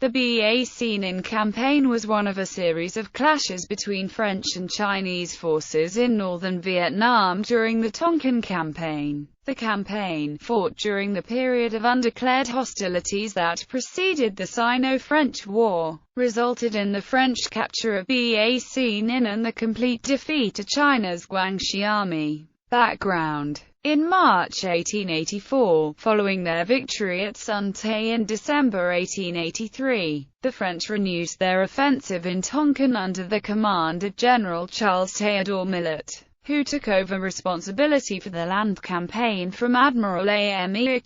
The Bac-Ninh campaign was one of a series of clashes between French and Chinese forces in northern Vietnam during the Tonkin Campaign. The campaign, fought during the period of undeclared hostilities that preceded the Sino-French War, resulted in the French capture of Bac-Ninh and the complete defeat of China's Guangxi army. Background: in March 1884, following their victory at Sun Tay in December 1883, the French renewed their offensive in Tonkin under the command of General Charles Théodore Millet, who took over responsibility for the land campaign from Admiral Ame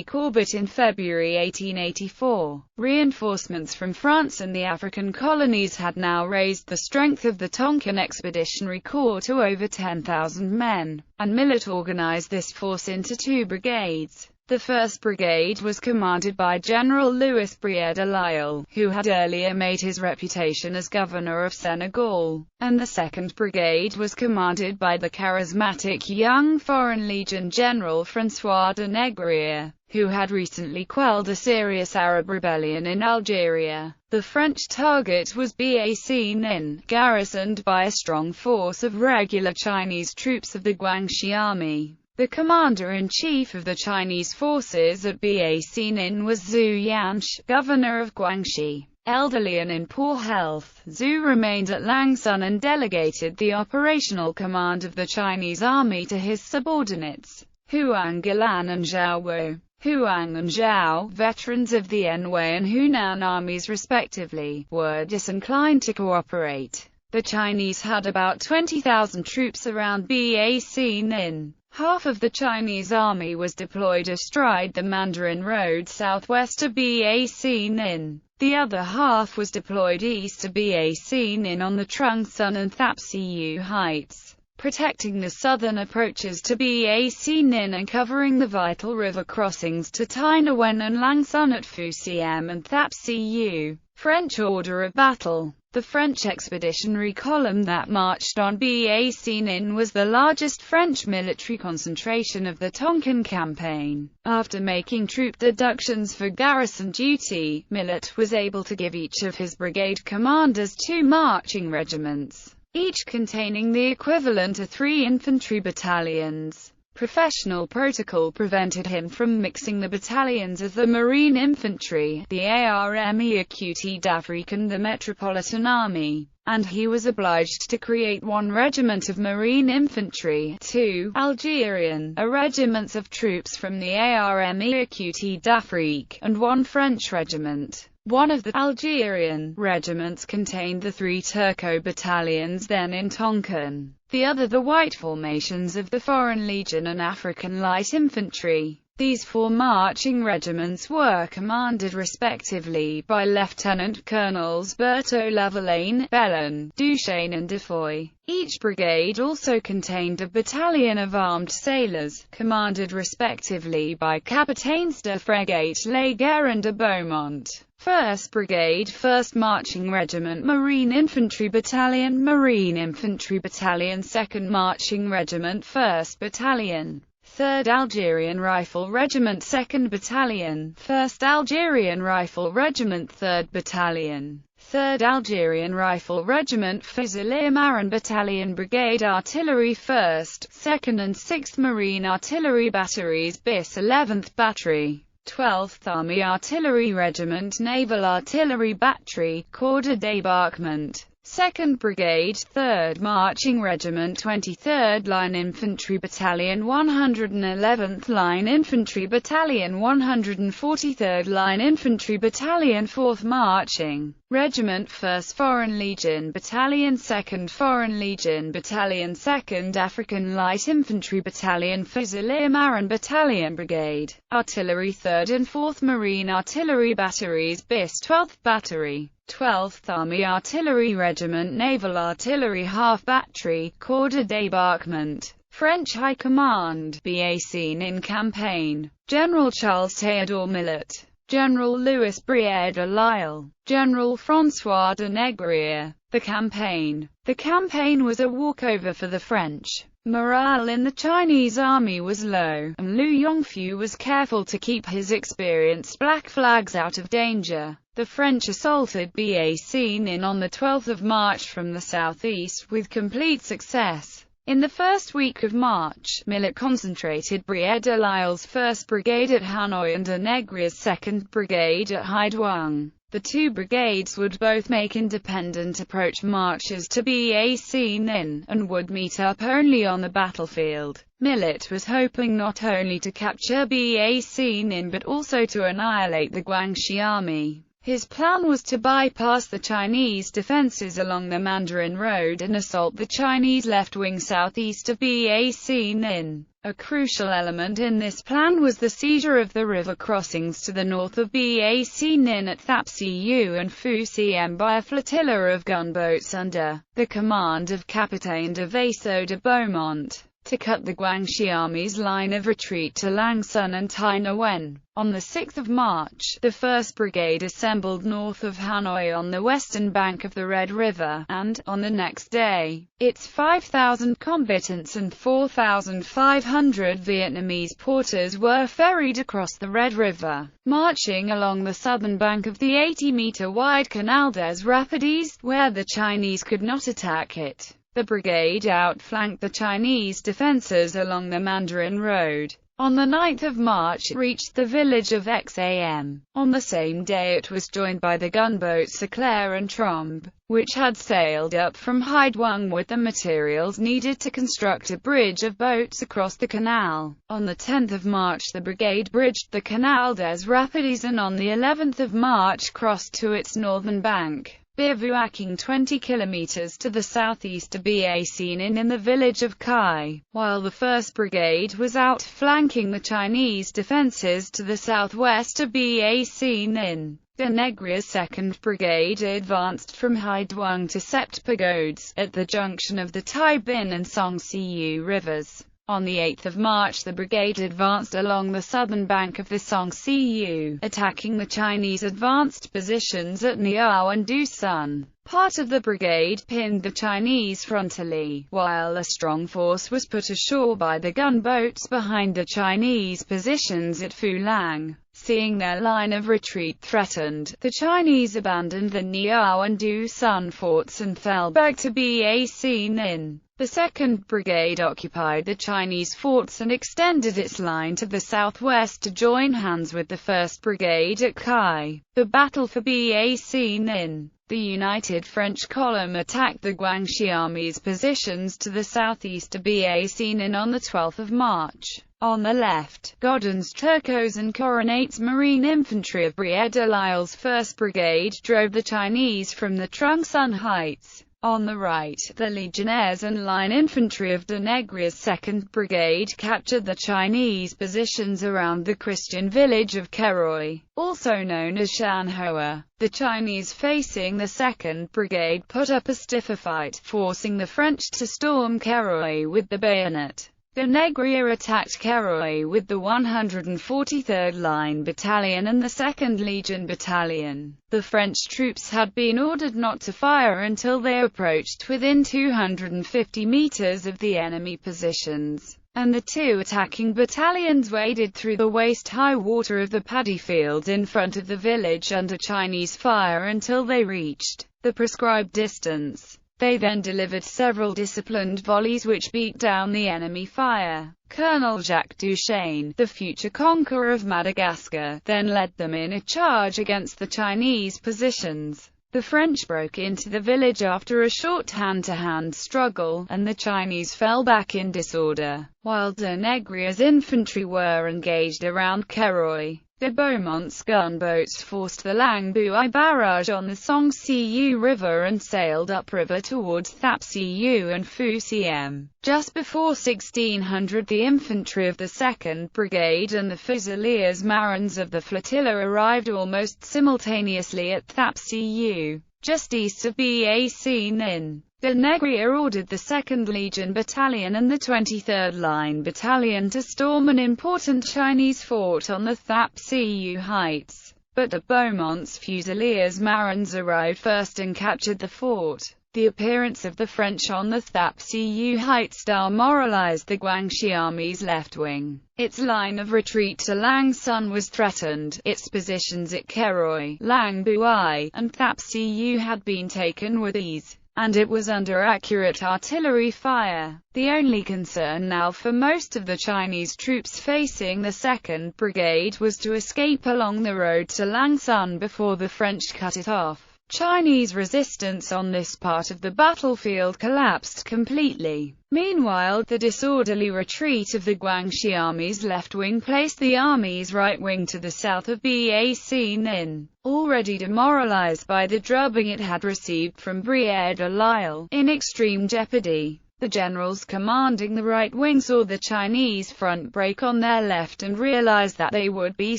Corbett in February 1884. Reinforcements from France and the African colonies had now raised the strength of the Tonkin Expeditionary Corps to over 10,000 men, and Millet organized this force into two brigades. The 1st Brigade was commanded by General Louis Brière de Lisle, who had earlier made his reputation as governor of Senegal, and the 2nd Brigade was commanded by the charismatic young Foreign Legion General François de Négrier, who had recently quelled a serious Arab rebellion in Algeria. The French target was Bac-Ninh, garrisoned by a strong force of regular Chinese troops of the Guangxi army. The commander-in-chief of the Chinese forces at Bac-Ninh was Zhu Yanshi, governor of Guangxi. Elderly and in poor health, Zhu remained at Langsun and delegated the operational command of the Chinese army to his subordinates, Huang Galan and Zhao Wu. Huang and Zhao, veterans of the Anhui and Hunan armies respectively, were disinclined to cooperate. The Chinese had about 20,000 troops around Bac-Ninh. Half of the Chinese army was deployed astride the Mandarin Road southwest of Bac-Ninh. The other half was deployed east of Bac-Ninh on the Trung Sun and Thap Siu heights, protecting the southern approaches to Bac-Ninh and covering the vital river crossings to Tai Nguyen and Lang Sun at Phu Siem and Thap Siu. French order of battle. The French expeditionary column that marched on Bac-Ninh was the largest French military concentration of the Tonkin Campaign. After making troop deductions for garrison duty, Millet was able to give each of his brigade commanders 2 marching regiments, each containing the equivalent of 3 infantry battalions. Professional protocol prevented him from mixing the battalions of the Marine Infantry, the Armée d'Afrique and the Metropolitan Army, and he was obliged to create 1 regiment of Marine Infantry, 2 Algerian regiments of troops from the Armée d'Afrique, and 1 French regiment. One of the Algerian regiments contained the 3 Turco battalions then in Tonkin, the other the white formations of the Foreign Legion and African Light Infantry. These 4 marching regiments were commanded respectively by Lieutenant Colonels Berthaud Lavillaine, Bellon, Duchesne and Defoy. Each brigade also contained a battalion of armed sailors, commanded respectively by Capitaines de Frégate Laguerre and de Beaumont. 1st Brigade, 1st Marching Regiment, Marine Infantry Battalion, 2nd Marching Regiment, 1st Battalion. 3rd Algerian Rifle Regiment, 2nd Battalion, 1st Algerian Rifle Regiment, 3rd Battalion, 3rd Algerian Rifle Regiment, Fusilier Marin Battalion, Brigade Artillery, 1st, 2nd and 6th Marine Artillery Batteries, BIS 11th Battery, 12th Army Artillery Regiment, Naval Artillery Battery, Corps de Débarquement, 2nd Brigade, 3rd Marching Regiment, 23rd Line Infantry Battalion, 111th Line Infantry Battalion, 143rd Line Infantry Battalion, 4th Marching Regiment, 1st Foreign Legion Battalion, 2nd Foreign Legion Battalion, 2nd African Light Infantry Battalion, Fusilier Marin Battalion, Brigade Artillery, 3rd and 4th Marine Artillery Batteries, BIS 12th Battery, 12th Army Artillery Regiment, Naval Artillery Half Battery, Corps de Débarquement. French High Command, Bac-Ninh Campaign. General Charles Théodore Millet. General Louis Brière de Lisle, General François de Négrier. The campaign. The campaign was a walkover for the French. Morale in the Chinese army was low, and Liu Yongfu was careful to keep his experienced Black Flags out of danger. The French assaulted Bac-Ninh on the 12th of March from the southeast with complete success. In the first week of March, Millet concentrated Brière de Lisle's 1st Brigade at Hanoi and de Négrier's 2nd Brigade at Haiduang. The two brigades would both make independent approach marches to Bac-Ninh, and would meet up only on the battlefield. Millet was hoping not only to capture Bac-Ninh but also to annihilate the Guangxi army. His plan was to bypass the Chinese defenses along the Mandarin Road and assault the Chinese left wing southeast of Bac-Ninh. A crucial element in this plan was the seizure of the river crossings to the north of Bac-Ninh at Thapsiu and Fusiem by a flotilla of gunboats under the command of Capitaine de Vaisseau de Beaumont, to cut the Guangxi army's line of retreat to Langsun and Tainan. On the 6th of March, the 1st Brigade assembled north of Hanoi on the western bank of the Red River, and, on the next day, its 5,000 combatants and 4,500 Vietnamese porters were ferried across the Red River, marching along the southern bank of the 80-meter-wide Canal des Rapides, where the Chinese could not attack it. The brigade outflanked the Chinese defenses along the Mandarin Road. On the 9th of March it reached the village of Xam. On the same day it was joined by the gunboats Eclair and Trombe, which had sailed up from Haiduang with the materials needed to construct a bridge of boats across the canal. On the 10th of March the brigade bridged the Canal des Rapides and on the 11th of March crossed to its northern bank, bivouacking 20 kilometers to the southeast of Bac-Ninh in the village of Kai, while the 1st Brigade was outflanking the Chinese defenses to the southwest of Bac-Ninh. De Négrier's 2nd Brigade advanced from Haiduang to Sept Pagodes, at the junction of the Tai Bin and Song Siu rivers. On the 8th of March the brigade advanced along the southern bank of the Song Siu, attacking the Chinese advanced positions at Niao and Dusun. Part of the brigade pinned the Chinese frontally, while a strong force was put ashore by the gunboats behind the Chinese positions at Fulang. Seeing their line of retreat threatened, the Chinese abandoned the Niao and Dusun forts and fell back to Bac-Ninh. The 2nd Brigade occupied the Chinese forts and extended its line to the southwest to join hands with the 1st Brigade at Kai. The battle for Bac-Ninh. The united French column attacked the Guangxi army's positions to the southeast of Bac-Ninh on the 12th of March. On the left, Godin's Turcos and Coronate's Marine Infantry of Brière de Lisle's 1st Brigade drove the Chinese from the Trung Sun Heights. On the right, the Legionnaires and Line Infantry of de Négrier's 2nd Brigade captured the Chinese positions around the Christian village of Keroy, also known as Shanhua. The Chinese facing the 2nd Brigade put up a stiffer fight, forcing the French to storm Keroy with the bayonet. De Négrier attacked Keroy with the 143rd Line Battalion and the 2nd Legion Battalion. The French troops had been ordered not to fire until they approached within 250 meters of the enemy positions, and the two attacking battalions waded through the waist-high water of the paddy fields in front of the village under Chinese fire until they reached the prescribed distance. They then delivered several disciplined volleys which beat down the enemy fire. Colonel Jacques Duchesne, the future conqueror of Madagascar, then led them in a charge against the Chinese positions. The French broke into the village after a short hand-to-hand struggle, and the Chinese fell back in disorder, while de Négrier's infantry were engaged around Keroy. De Beaumont's gunboats forced the Lang Bui barrage on the Song Siu River and sailed upriver towards Thapsiu and Fusiem. Just before 1600 the infantry of the 2nd Brigade and the Fusiliers Marins of the flotilla arrived almost simultaneously at Thapsiu, just east of Bac-Ninh. De Négrier ordered the 2nd Legion Battalion and the 23rd Line Battalion to storm an important Chinese fort on the Thapsiu Heights. but de Beaumont's Fusiliers Marins arrived first and captured the fort. The appearance of the French on the Thap-Siu Heights demoralized the Guangxi Army's left wing. Its line of retreat to Langsun was threatened. Its positions at Keroy, Langbuai, and Thap-Siu had been taken with ease, and it was under accurate artillery fire. The only concern now for most of the Chinese troops facing the 2nd Brigade was to escape along the road to Langsun before the French cut it off. Chinese resistance on this part of the battlefield collapsed completely. Meanwhile, the disorderly retreat of the Guangxi Army's left wing placed the army's right wing to the south of Bac Ninh, already demoralized by the drubbing it had received from Briere-de-Lisle, in extreme jeopardy. The generals commanding the right wing saw the Chinese front break on their left and realized that they would be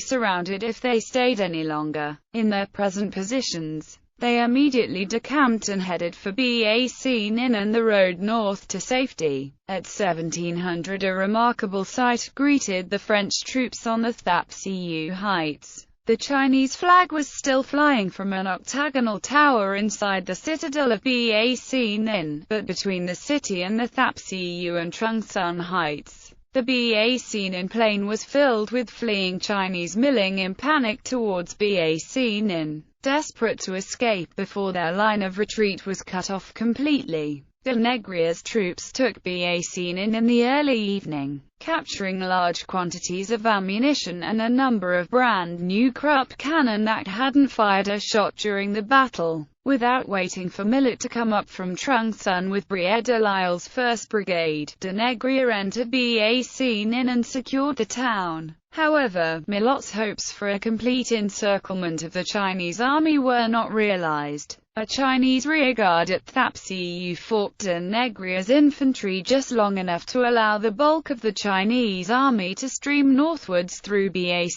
surrounded if they stayed any longer in their present positions. They immediately decamped and headed for Bac Ninh and the road north to safety. At 1700 a remarkable sight greeted the French troops on the Thap-Siu Heights. The Chinese flag was still flying from an octagonal tower inside the citadel of Bac Ninh, but between the city and the Thap-Siu and Trungsun Heights, the Bac Ninh plain was filled with fleeing Chinese milling in panic towards Bac Ninh, desperate to escape before their line of retreat was cut off completely. De Négrier's troops took Bac Ninh in the early evening, capturing large quantities of ammunition and a number of brand-new Krupp cannon that hadn't fired a shot during the battle. Without waiting for Millet to come up from Trungsun with Briere-de-Lisle's 1st Brigade, de Négrier entered Bac Ninh and secured the town. However, Millet's hopes for a complete encirclement of the Chinese army were not realized. A Chinese rearguard at Thap-Siu fought de Négrier's infantry just long enough to allow the bulk of the Chinese army to stream northwards through Bac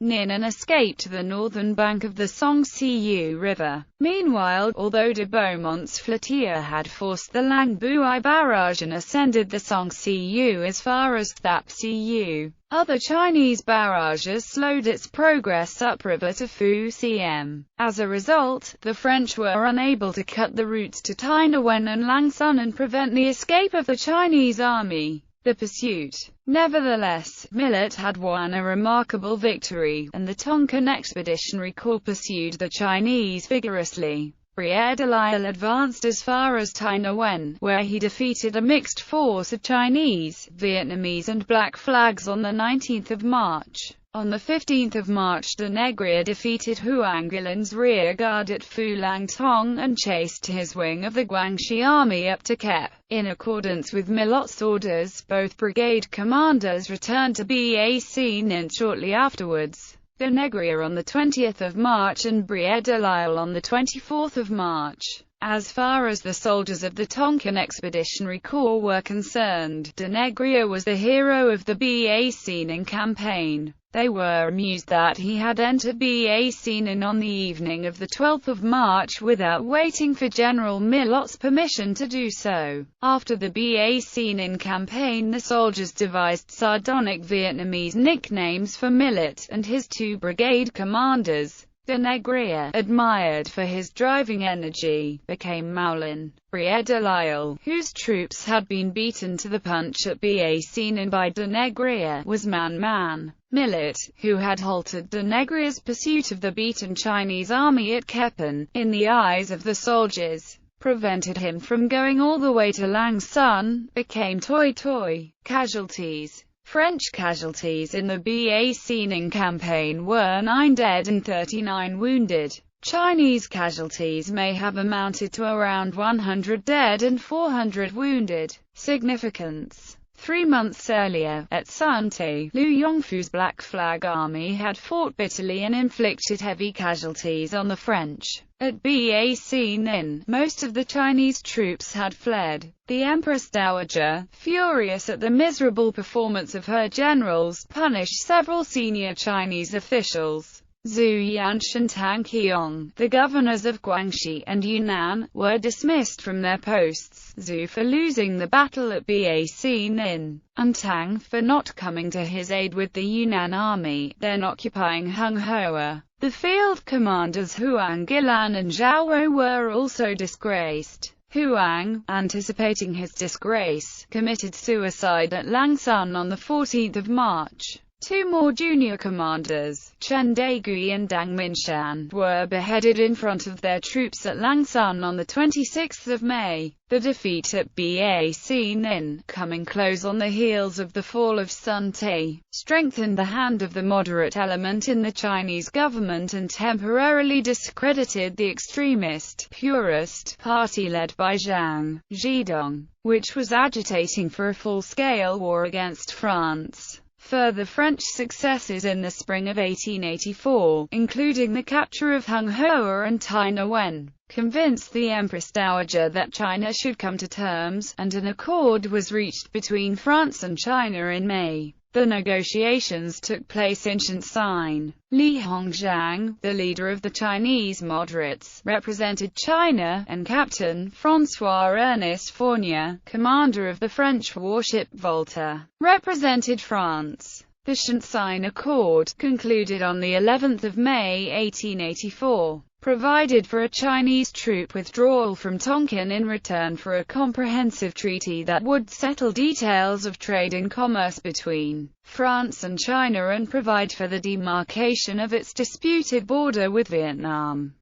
Ninh and escape to the northern bank of the Song-Siu River. Meanwhile, although de Beaumont's flotilla had forced the Langbuai barrage and ascended the Song-Siu as far as Thap-Siu, other Chinese barrages slowed its progress upriver to Fu-Siem. As a result, the French were unable to cut the routes to Tainan and Langsun and prevent the escape of the Chinese army. The pursuit. Nevertheless, Millet had won a remarkable victory, and the Tonkin Expeditionary Corps pursued the Chinese vigorously. Briere-de-Lisle advanced as far as Tainan, where he defeated a mixed force of Chinese, Vietnamese and Black Flags on the 19th of March. On the 15th of March de Négrier defeated Huang Gilin's rearguard at Phulang Tong and chased his wing of the Guangxi army up to Kep. In accordance with Millet's orders, both brigade commanders returned to Bac Ninh shortly afterwards. De Négrier on the 20th of March and Briere-de-Lisle on the 24th of March. As far as the soldiers of the Tonkin Expeditionary Corps were concerned, de Négrier was the hero of the Bac Ninh campaign. They were amused that he had entered Bac Ninh on the evening of the 12th of March without waiting for General Millet's permission to do so. After the Bac Ninh campaign, the soldiers devised sardonic Vietnamese nicknames for Millet and his 2 brigade commanders. De Négrier, admired for his driving energy, became Maulin. Briere-de-Lisle, whose troops had been beaten to the punch at Bac Ninh by de Négrier, was Man. Millet, who had halted de Négrier's pursuit of the beaten Chinese army at Kepen, in the eyes of the soldiers, prevented him from going all the way to Langsun, became Toi Toi. Casualties. French casualties in the Bac Ninh campaign were 9 dead and 39 wounded. Chinese casualties may have amounted to around 100 dead and 400 wounded. Significance. 3 months earlier, at Sun Te, Liu Yongfu's Black Flag Army had fought bitterly and inflicted heavy casualties on the French. At Bac Ninh, most of the Chinese troops had fled. The Empress Dowager, furious at the miserable performance of her generals, punished several senior Chinese officials. Zhu Yansh and Tang Qiong, the governors of Guangxi and Yunnan, were dismissed from their posts, Zhu for losing the battle at Bac Ninh, and Tang for not coming to his aid with the Yunnan army, then occupying Hung Hoa. The field commanders Huang Gilan and Zhao Ro were also disgraced. Huang, anticipating his disgrace, committed suicide at Langsan on 14 March. Two more junior commanders, Chen Daigui and Dang Minshan, were beheaded in front of their troops at Langsan on 26 May. The defeat at Bac Ninh, coming close on the heels of the fall of Sun Te, strengthened the hand of the moderate element in the Chinese government and temporarily discredited the extremist, purist, party led by Zhang Zhidong, which was agitating for a full-scale war against France. Further French successes in the spring of 1884, including the capture of Hung Hoa and Tai Nguyen, convinced the Empress Dowager that China should come to terms, and an accord was reached between France and China in May. The negotiations took place in Shanxi. Li Hongzhang, the leader of the Chinese moderates, represented China, and Captain François-Ernest Fournier, commander of the French warship Volta, represented France. The Shanxi Accord, concluded on the 11th of May 1884, provided for a Chinese troop withdrawal from Tonkin in return for a comprehensive treaty that would settle details of trade and commerce between France and China and provide for the demarcation of its disputed border with Vietnam.